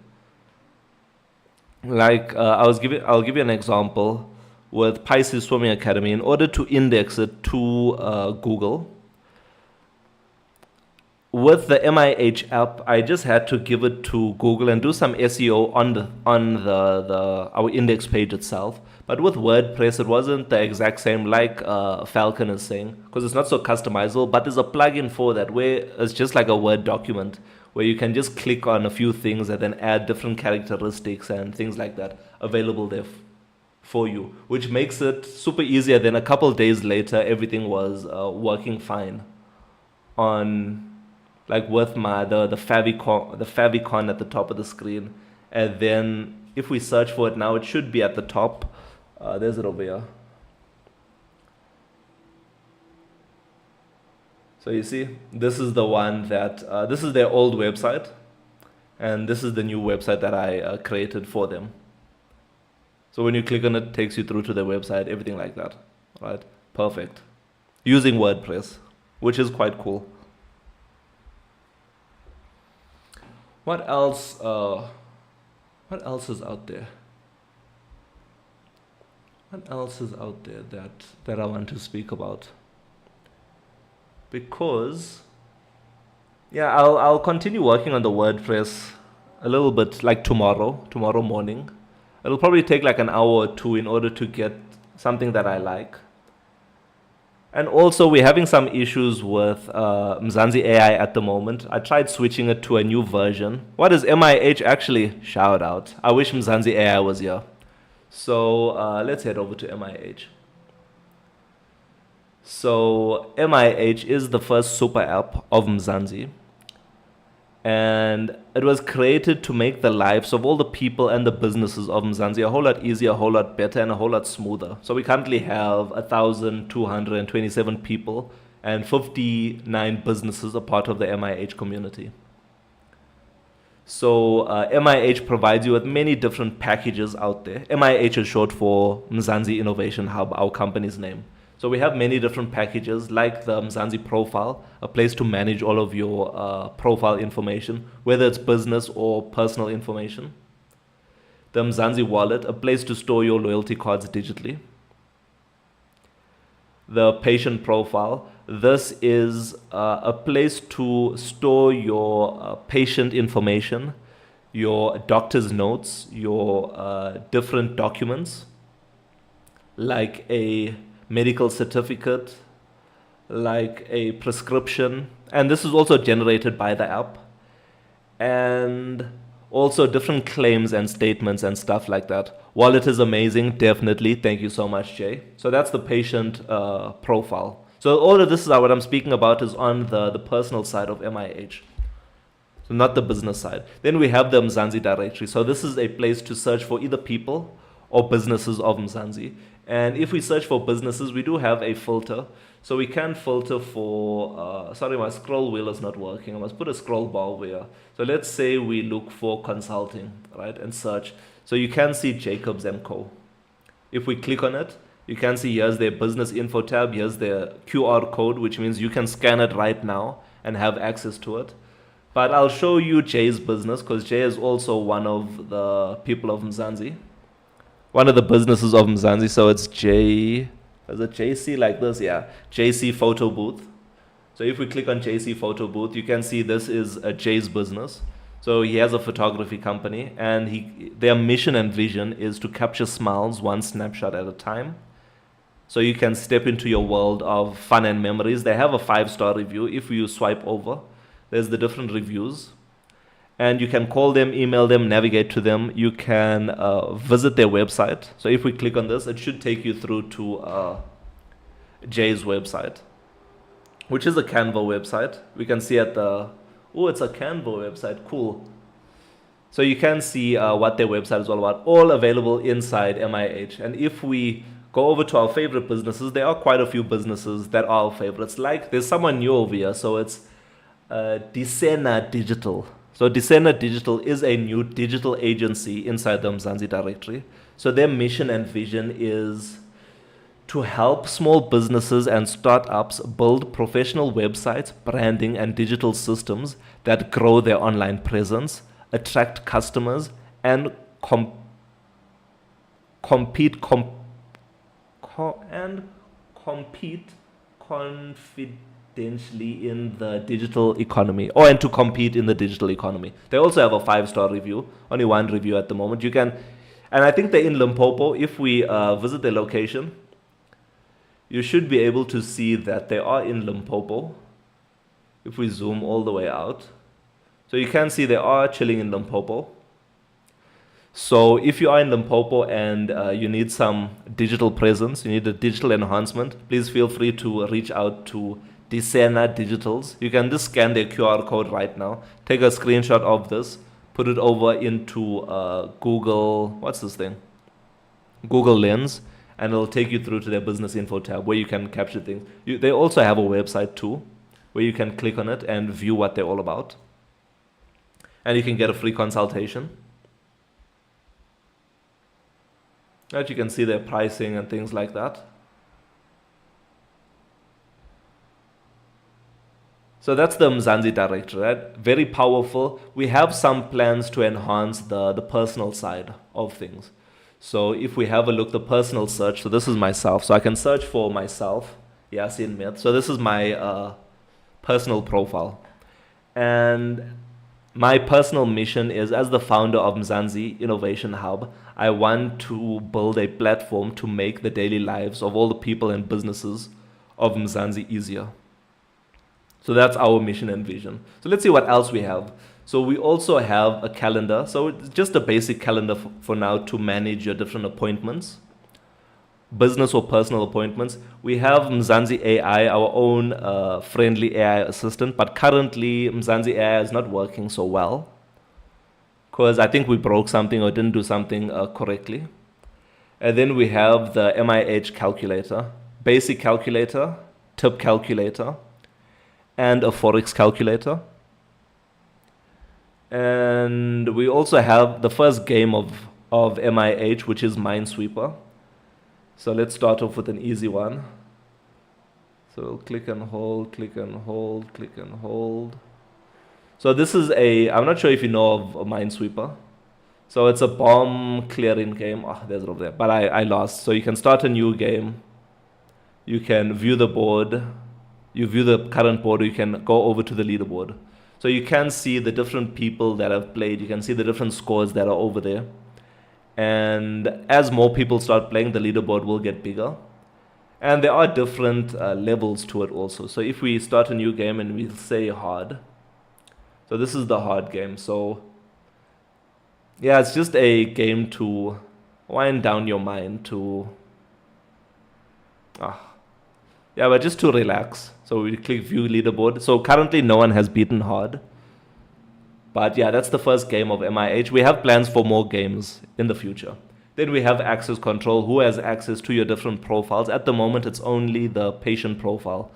Like I'll give you an example with Pisces Swimming Academy. In order to index it to Google, with the MIH app, I just had to give it to Google and do some SEO on the our index page itself. But with WordPress, it wasn't the exact same like Falcon is saying because it's not so customizable. But there's a plugin for that where it's just like a Word document where you can just click on a few things and then add different characteristics and things like that available there for you, which makes it super easier. Then a couple days later, everything was working fine on like with my the favicon at the top of the screen, and then if we search for it now, it should be at the top. There's it over here. So you see, this is the one that this is their old website, and this is the new website that I created for them. So when you click on it, it takes you through to their website, everything like that, right? Perfect. Using WordPress, which is quite cool. What else? What else is out there? What else is out there that I want to speak about? Because yeah, I'll continue working on the WordPress a little bit like tomorrow morning. It'll probably take like an hour or two in order to get something that I like. And also, we're having some issues with Mzansi AI at the moment. I tried switching it to a new version. What is MIH actually? Shout out. I wish Mzansi AI was here. So let's head over to MIH. So MIH is the first super app of Mzansi, and it was created to make the lives of all the people and the businesses of Mzansi a whole lot easier, a whole lot better, and a whole lot smoother. So we currently have 1,227 people and 59 businesses a part of the MIH community. So MIH provides you with many different packages out there. MIH is short for Mzansi Innovation Hub, our company's name. So we have many different packages like the Mzansi Profile, a place to manage all of your profile information, whether it's business or personal information. The Mzansi Wallet, a place to store your loyalty cards digitally. The Patient Profile, this is a place to store your patient information, your doctor's notes, your different documents, like a medical certificate, like a prescription, and this is also generated by the app. And Also different claims and statements and stuff like that. Wallet is amazing, definitely. Thank you so much, Jay. So that's the patient profile. So all of this is what I'm speaking about is on the personal side of MIH. So not the business side. Then we have the Mzansi directory. So this is a place to search for either people or businesses of Mzansi. And if we search for businesses, we do have a filter. So we can filter for, sorry, my scroll wheel is not working. I must put a scroll bar over here. So let's say we look for consulting, right, and search. So you can see Jacobs & Co. If we click on it, you can see here's their business info tab. Here's their QR code, which means you can scan it right now and have access to it. But I'll show you Jay's business because Jay is also one of the people of Mzansi. One of the businesses of Mzansi. So it's J, is it JC like this? Yeah, JC Photo Booth. So if we click on JC Photo Booth, you can see this is Jay's business. So he has a photography company and their mission and vision is to capture smiles one snapshot at a time. So you can step into your world of fun and memories. They have a 5-star review. If you swipe over, there's the different reviews. And you can call them, email them, navigate to them. You can visit their website. So if we click on this, it should take you through to Jay's website, which is a Canva website. We can see at the, oh, it's a Canva website, cool. So you can see what their website is all about, all available inside MIH. And if we go over to our favorite businesses, there are quite a few businesses that are our favorites. Like there's someone new over here, so it's Disena Digital. So Disena Digital is a new digital agency inside the Mzansi directory. So their mission and vision is to help small businesses and startups build professional websites, branding, and digital systems that grow their online presence, attract customers, and compete confidentially in the digital economy, and to compete in the digital economy. They also have a 5-star review, only one review at the moment. You can, and I think they're in Limpopo. If we visit their location, you should be able to see that they are in Limpopo. If we zoom all the way out, so you can see they are chilling in Limpopo. So if you are in Limpopo and you need some digital presence, you need a digital enhancement, please feel free to reach out to Disena Digitals. You can just scan their QR code right now, take a screenshot of this, put it over into Google, what's this thing? Google Lens, and it'll take you through to their business info tab where you can capture things. They also have a website too, where you can click on it and view what they're all about. And you can get a free consultation. Right, you can see their pricing and things like that. So that's the Mzansi directory, right? Very powerful. We have some plans to enhance the personal side of things. So if we have a look, the personal search, so this is myself. So I can search for myself, Yasin Myth. So this is my personal profile. And my personal mission is, as the founder of Mzansi Innovation Hub, I want to build a platform to make the daily lives of all the people and businesses of Mzansi easier. So that's our mission and vision. So let's see what else we have. So we also have a calendar. So it's just a basic calendar for now to manage your different appointments, business or personal appointments. We have Mzansi AI, our own friendly AI assistant, but currently Mzansi AI is not working so well because I think we broke something or didn't do something correctly. And then we have the MIH calculator, basic calculator, tip calculator, and a Forex calculator. And we also have the first game of MIH, which is Minesweeper. So let's start off with an easy one. So click and hold, click and hold, click and hold. So this is I'm not sure if you know of a Minesweeper. So it's a bomb clearing game. Oh, there's it over there. But I lost. So you can start a new game. You can view the board. You view the current board. Or you can go over to the leaderboard. So you can see the different people that have played. You can see the different scores that are over there. And as more people start playing, the leaderboard will get bigger. And there are different levels to it also. So if we start a new game and we say hard, so this is the hard game. So Yeah, it's just a game to wind down your mind to, ah, yeah, but just to relax. So we click view leaderboard. So currently no one has beaten hard. But yeah, that's the first game of MIH. We have plans for more games in the future. Then we have access control. Who has access to your different profiles? At the moment, it's only the patient profile.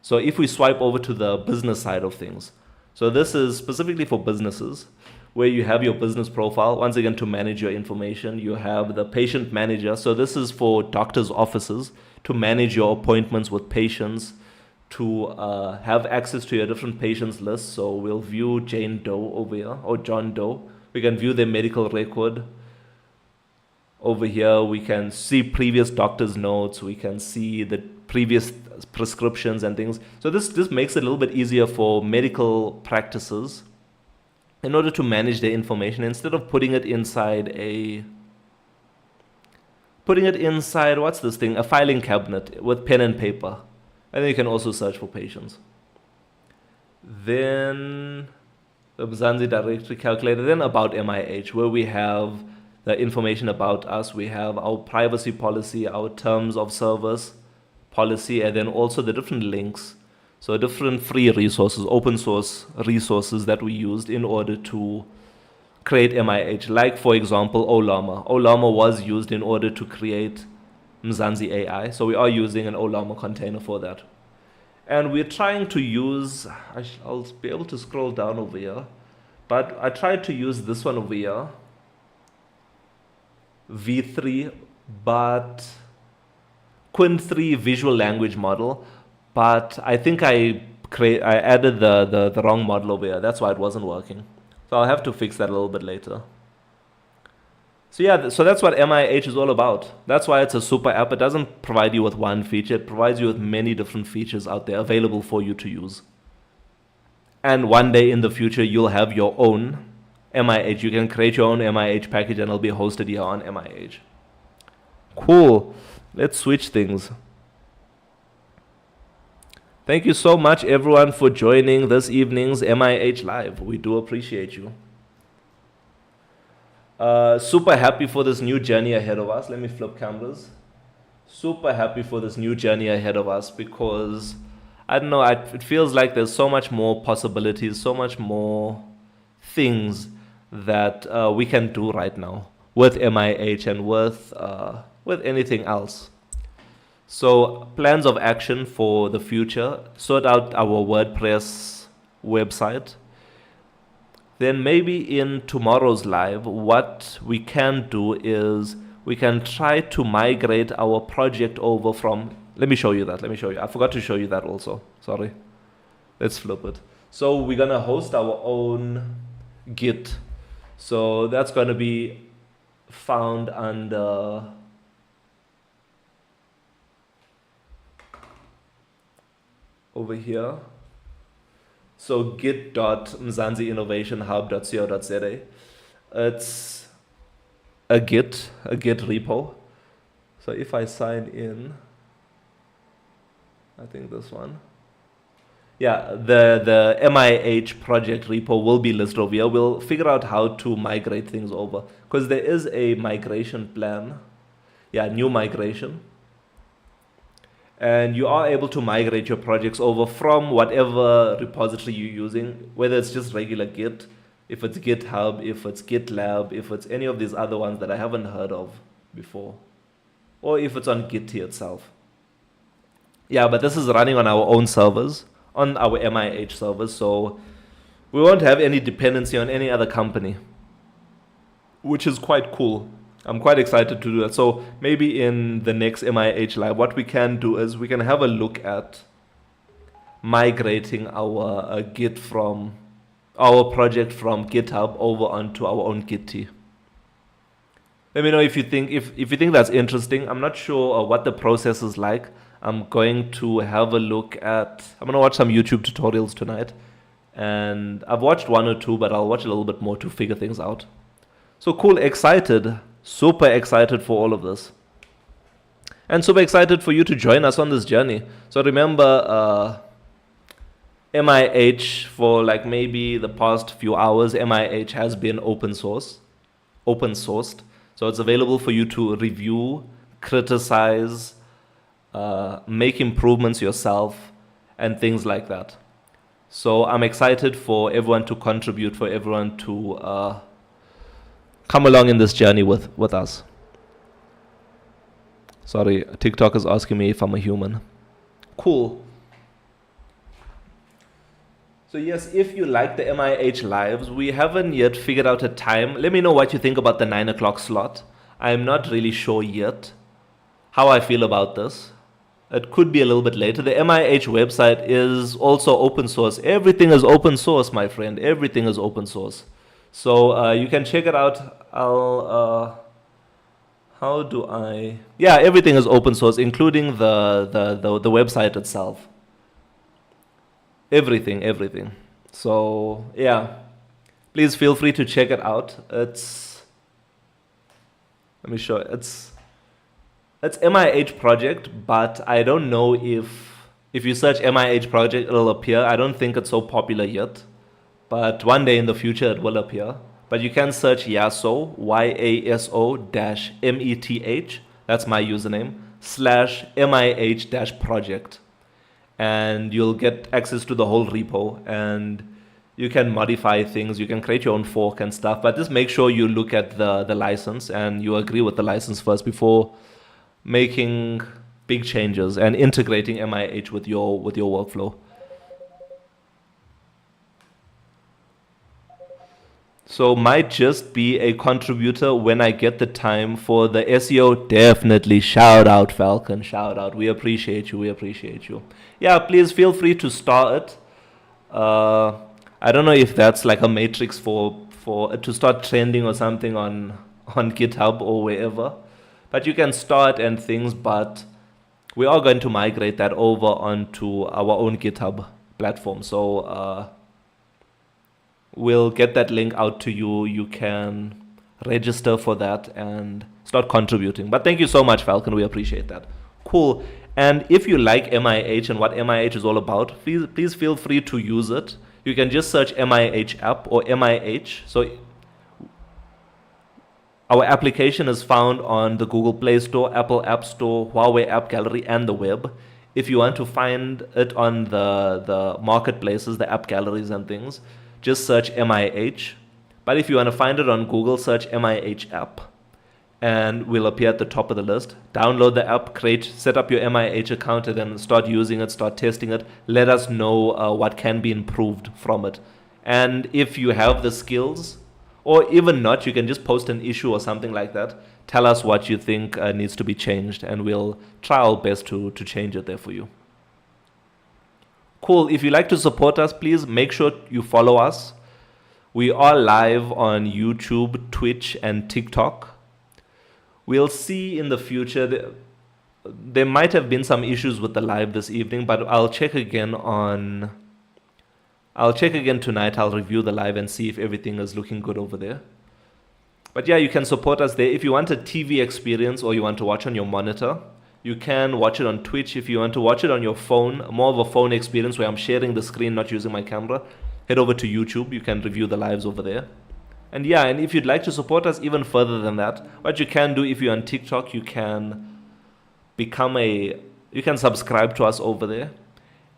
So if we swipe over to the business side of things, so this is specifically for businesses where you have your business profile. Once again, to manage your information, you have the patient manager. So this is for doctors' offices to manage your appointments with patients, to have access to your different patients lists. So we'll view Jane Doe over here, or John Doe. We can view their medical record. Over here, we can see previous doctor's notes. We can see the previous prescriptions and things. So this makes it a little bit easier for medical practices in order to manage their information instead of putting it inside what's this thing? A filing cabinet with pen and paper. And then you can also search for patients. Then the Mzansi directory calculator, then about MIH, where we have the information about us. We have our privacy policy, our terms of service policy, and then also the different links. So different free resources, open source resources that we used in order to create MIH. Like, for example, Ollama. Ollama was used in order to create Mzansi AI. So we are using an Ollama container for that. And we're trying to use, I'll be able to scroll down over here, but I tried to use this one over here, V3, but Qwen3 visual language model, but I think I added the wrong model over here. That's why it wasn't working. So I'll have to fix that a little bit later. So yeah, so that's what MIH is all about. That's why it's a super app. It doesn't provide you with one feature. It provides you with many different features out there available for you to use. And one day in the future, you'll have your own MIH. You can create your own MIH package and it'll be hosted here on MIH. Cool. Let's switch things. Thank you so much, everyone, for joining this evening's MIH Live. We do appreciate you. Super happy for this new journey ahead of us. Let me flip cameras. Super happy for this new journey ahead of us because, I don't know, it feels like there's so much more possibilities, so much more things that we can do right now with MIH and with anything else. So plans of action for the future: sort out our WordPress website. Then maybe in tomorrow's live, what we can do is we can try to migrate our project over from, let me show you that. I forgot to show you that also. Sorry. Let's flip it. So we're going to host our own Git. So that's going to be found under over here. So git.mzansiinnovationhub.co.za. It's a Git repo. So if I sign in, I think this one. Yeah, the MIH project repo will be listed over here. We'll figure out how to migrate things over because there is a migration plan. Yeah, new migration. And you are able to migrate your projects over from whatever repository you're using, whether it's just regular Git, if it's GitHub, if it's GitLab, if it's any of these other ones that I haven't heard of before, or if it's on Git itself. Yeah, but this is running on our own servers, on our MIH servers, so we won't have any dependency on any other company, which is quite cool. I'm quite excited to do that. So maybe in the next MIH Live, what we can do is we can have a look at migrating our Git from our project from GitHub over onto our own Git. Let me know if you think if you think that's interesting. I'm not sure what the process is like. I'm going to have a look at. I'm going to watch some YouTube tutorials tonight, and I've watched one or two, but I'll watch a little bit more to figure things out. So cool, excited. Super excited for all of this. And super excited for you to join us on this journey. So remember, MIH for like maybe the past few hours, MIH has been open source. open sourced. So it's available for you to review, criticize, make improvements yourself, and things like that. So I'm excited for everyone to contribute, for everyone to come along in this journey with us. Sorry, TikTok is asking me if I'm a human. Cool. So yes, if you like the MIH Lives, we haven't yet figured out a time. Let me know what you think about the 9 o'clock slot. I'm not really sure yet how I feel about this. It could be a little bit later. The MIH website is also open source. Everything is open source, my friend. Everything is open source. So you can check it out. How do I? Yeah, everything is open source, including the website itself. Everything. So yeah, please feel free to check it out. Let me show. It's MIH project, but I don't know if you search MIH project, it'll appear. I don't think it's so popular yet, but one day in the future it will appear. But you can search Yaso, YASO-METH, that's my username, /MIH-project. And you'll get access to the whole repo, and you can modify things, you can create your own fork and stuff, but just make sure you look at the license and you agree with the license first before making big changes and integrating MIH with your workflow. So might just be a contributor when I get the time for the SEO. Definitely. Shout out, Falcon. Shout out. We appreciate you. Yeah, please feel free to start it. I don't know if that's like a matrix for to start trending or something on GitHub or wherever. But you can start and things, but we are going to migrate that over onto our own GitHub platform. So we'll get that link out to you. You can register for that and start contributing. But thank you so much, Falcon. We appreciate that. Cool. And if you like MIH and what MIH is all about, please feel free to use it. You can just search MIH app or MIH. So our application is found on the Google Play Store, Apple App Store, Huawei App Gallery, and the web. If you want to find it on the marketplaces, the app galleries and things, just search MIH. But if you want to find it on Google, search MIH app, and we'll appear at the top of the list. Download the app, set up your MIH account, and then start using it, start testing it. Let us know what can be improved from it. And if you have the skills, or even not, you can just post an issue or something like that. Tell us what you think needs to be changed, and we'll try our best to change it there for you. Cool. If you like to support us, please make sure you follow us. We are live on YouTube, Twitch, and TikTok. We'll see in the future. There might have been some issues with the live this evening, but I'll check again tonight. I'll review the live and see if everything is looking good over there. But yeah, you can support us there. If you want a TV experience or you want to watch on your monitor, you can watch it on Twitch. If you want to watch it on your phone, more of a phone experience where I'm sharing the screen, not using my camera, head over to YouTube. You can review the lives over there. And yeah, and if you'd like to support us even further than that, what you can do, if you're on TikTok, you can subscribe to us over there.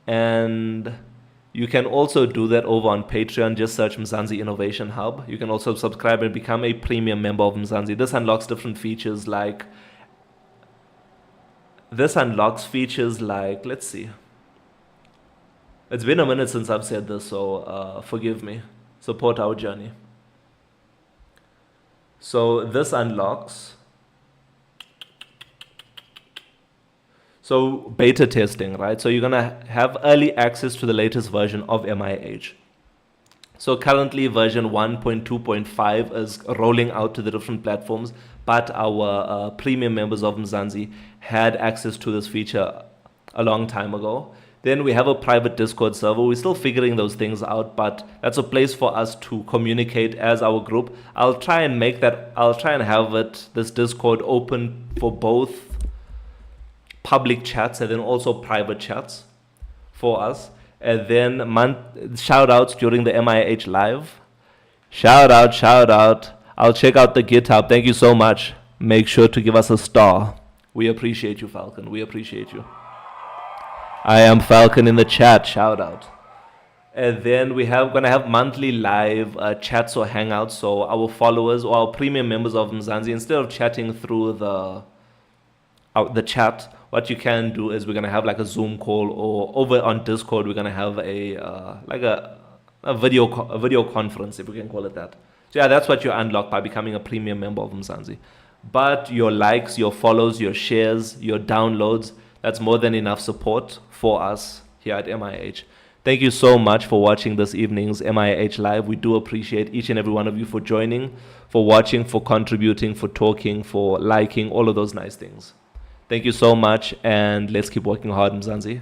And you can also do that over on Patreon. Just search Mzansi Innovation Hub. You can also subscribe and become a premium member of Mzansi. This unlocks different features like, let's see. It's been a minute since I've said this, so forgive me. Support our journey. So this unlocks. So beta testing, right? So you're going to have early access to the latest version of MIH. So currently version 1.2.5 is rolling out to the different platforms, but our premium members of Mzansi had access to this feature a long time ago. Then we have a private Discord server. We're still figuring those things out, but that's a place for us to communicate as our group. I'll try and have this Discord open for both public chats and then also private chats for us. And then shout outs during the MIH live. Shout out. I'll check out the GitHub. Thank you so much. Make sure to give us a star. We appreciate you, Falcon. We appreciate you. I am Falcon in the chat. Shout out. And then gonna have monthly live chats or hangouts. So our followers or our premium members of Mzansi, instead of chatting through the chat, what you can do is we're gonna have like a Zoom call, or over on Discord we're gonna have a video conference, if we can call it that. So yeah, that's what you unlock by becoming a premium member of Mzansi. But your likes, your follows, your shares, your downloads, that's more than enough support for us here at MIH. Thank you so much for watching this evening's MIH Live. We do appreciate each and every one of you for joining, for watching, for contributing, for talking, for liking, all of those nice things. Thank you so much, and let's keep working hard, Mzansi.